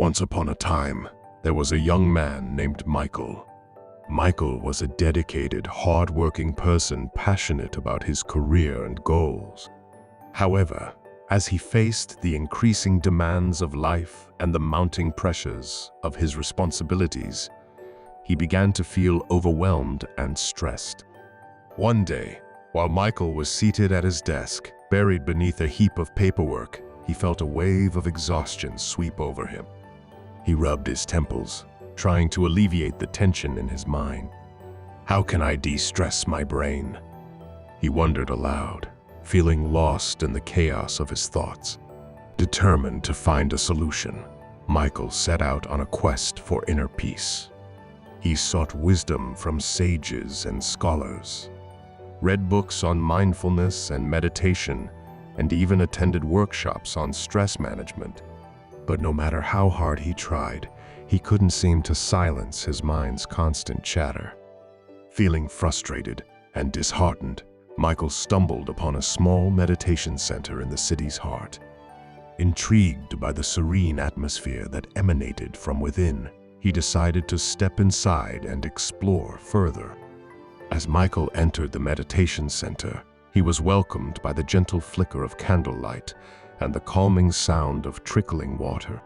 Once upon a time, there was a young man named Michael. Michael was a dedicated, hard-working person passionate about his career and goals. However, as he faced the increasing demands of life and the mounting pressures of his responsibilities, he began to feel overwhelmed and stressed. One day, while Michael was seated at his desk, buried beneath a heap of paperwork, he felt a wave of exhaustion sweep over him. He rubbed his temples, trying to alleviate the tension in his mind. How can I de-stress my brain? He wondered aloud, feeling lost in the chaos of his thoughts. Determined to find a solution, Michael set out on a quest for inner peace. He sought wisdom from sages and scholars, read books on mindfulness and meditation, and even attended workshops on stress management. But no matter how hard he tried, he couldn't seem to silence his mind's constant chatter. Feeling frustrated and disheartened, Michael stumbled upon a small meditation center in the city's heart. Intrigued by the serene atmosphere that emanated from within, he decided to step inside and explore further. As Michael entered the meditation center, he was welcomed by the gentle flicker of candlelight and the calming sound of trickling water.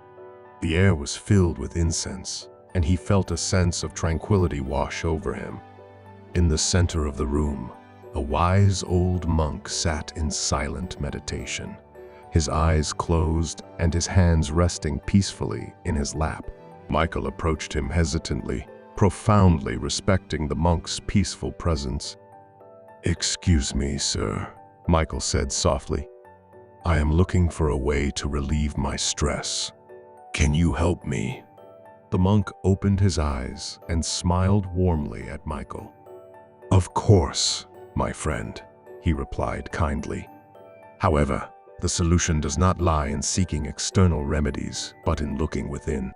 The air was filled with incense, and he felt a sense of tranquility wash over him. In the center of the room, a wise old monk sat in silent meditation, his eyes closed and his hands resting peacefully in his lap. Michael approached him hesitantly, profoundly respecting the monk's peaceful presence. "Excuse me, sir," Michael said softly. "I am looking for a way to relieve my stress. Can you help me?" The monk opened his eyes and smiled warmly at Michael. "Of course, my friend," he replied kindly. "However, the solution does not lie in seeking external remedies, but in looking within."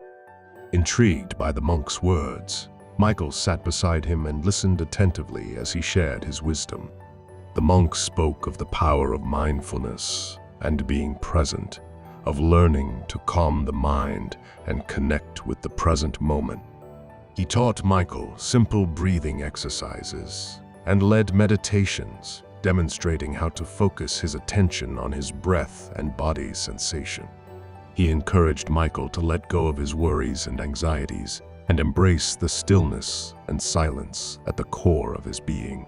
Intrigued by the monk's words, Michael sat beside him and listened attentively as he shared his wisdom. The monk spoke of the power of mindfulness and being present, of learning to calm the mind and connect with the present moment. He taught Michael simple breathing exercises and led meditations, demonstrating how to focus his attention on his breath and body sensation. He encouraged Michael to let go of his worries and anxieties and embrace the stillness and silence at the core of his being.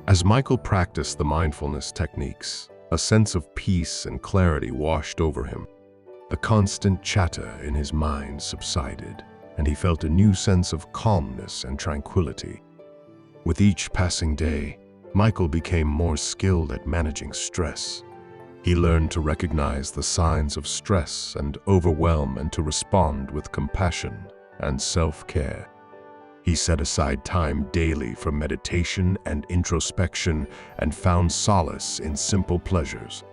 As Michael practiced the mindfulness techniques, a sense of peace and clarity washed over him. The constant chatter in his mind subsided, and he felt a new sense of calmness and tranquility. With each passing day, Michael became more skilled at managing stress. He learned to recognize the signs of stress and overwhelm and to respond with compassion and self-care. He set aside time daily for meditation and introspection and found solace in simple pleasures.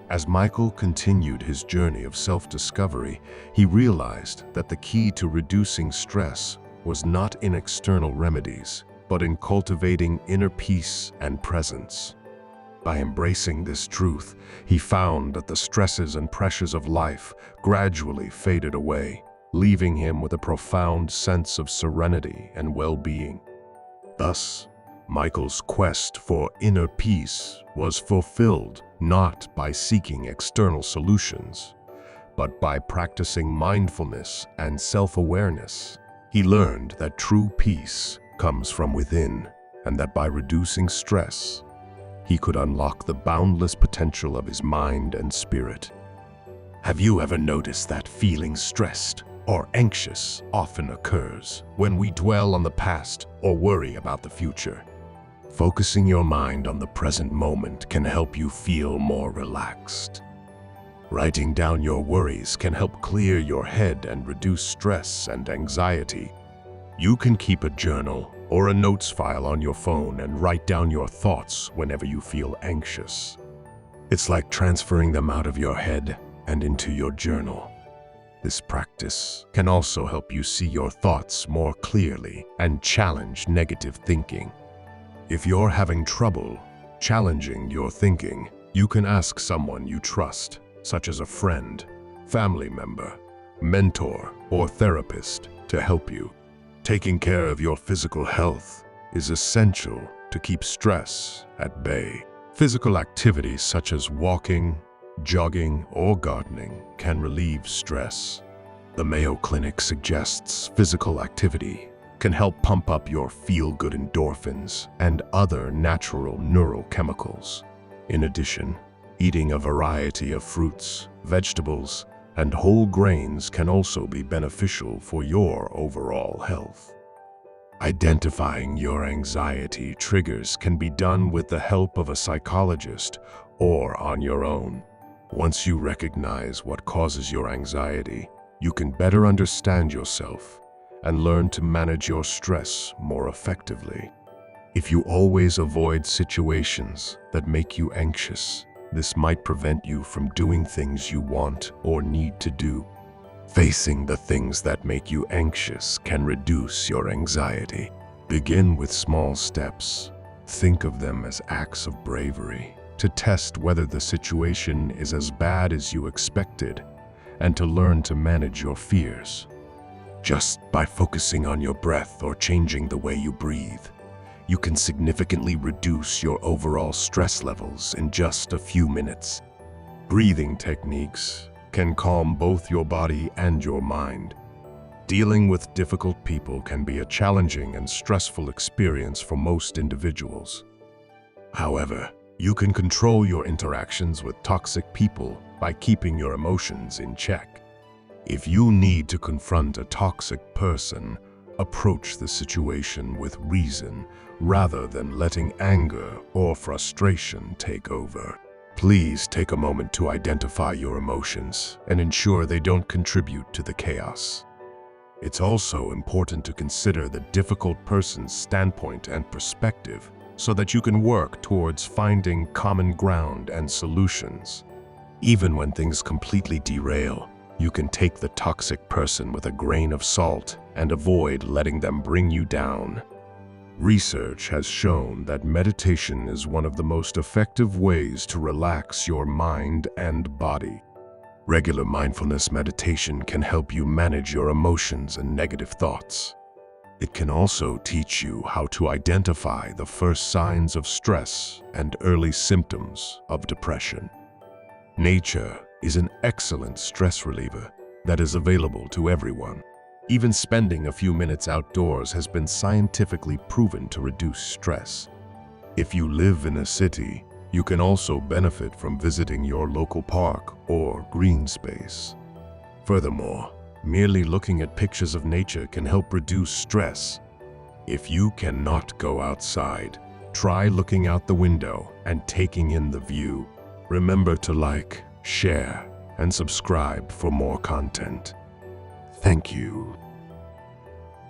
As Michael continued his journey of self-discovery, he realized that the key to reducing stress was not in external remedies, but in cultivating inner peace and presence. By embracing this truth, he found that the stresses and pressures of life gradually faded away, leaving him with a profound sense of serenity and well-being. Thus, Michael's quest for inner peace was fulfilled not by seeking external solutions, but by practicing mindfulness and self-awareness. He learned that true peace comes from within, and that by reducing stress, he could unlock the boundless potential of his mind and spirit. Have you ever noticed that feeling stressed or anxious often occurs when we dwell on the past or worry about the future? Focusing your mind on the present moment can help you feel more relaxed. Writing down your worries can help clear your head and reduce stress and anxiety. You can keep a journal or a notes file on your phone and write down your thoughts whenever you feel anxious. It's like transferring them out of your head and into your journal. This practice can also help you see your thoughts more clearly and challenge negative thinking. If you're having trouble challenging your thinking, you can ask someone you trust, such as a friend, family member, mentor, or therapist to help you. Taking care of your physical health is essential to keep stress at bay. Physical activities such as walking, jogging, or gardening can relieve stress. The Mayo Clinic suggests physical activity can help pump up your feel-good endorphins and other natural neurochemicals. In addition, eating a variety of fruits, vegetables, and whole grains can also be beneficial for your overall health. Identifying your anxiety triggers can be done with the help of a psychologist or on your own. Once you recognize what causes your anxiety, you can better understand yourself and learn to manage your stress more effectively. If you always avoid situations that make you anxious, this might prevent you from doing things you want or need to do. Facing the things that make you anxious can reduce your anxiety. Begin with small steps. Think of them as acts of bravery to test whether the situation is as bad as you expected and to learn to manage your fears. Just by focusing on your breath or changing the way you breathe, you can significantly reduce your overall stress levels in just a few minutes. Breathing techniques can calm both your body and your mind. Dealing with difficult people can be a challenging and stressful experience for most individuals. However, you can control your interactions with toxic people by keeping your emotions in check. If you need to confront a toxic person, approach the situation with reason rather than letting anger or frustration take over. Please take a moment to identify your emotions and ensure they don't contribute to the chaos. It's also important to consider the difficult person's standpoint and perspective so that you can work towards finding common ground and solutions. Even when things completely derail, you can take the toxic person with a grain of salt and avoid letting them bring you down. Research has shown that meditation is one of the most effective ways to relax your mind and body. Regular mindfulness meditation can help you manage your emotions and negative thoughts. It can also teach you how to identify the first signs of stress and early symptoms of depression. Nature is an excellent stress reliever that is available to everyone. Even spending a few minutes outdoors has been scientifically proven to reduce stress. If you live in a city, you can also benefit from visiting your local park or green space. Furthermore, merely looking at pictures of nature can help reduce stress. If you cannot go outside, try looking out the window and taking in the view. Remember to like, share, and subscribe for more content. Thank you.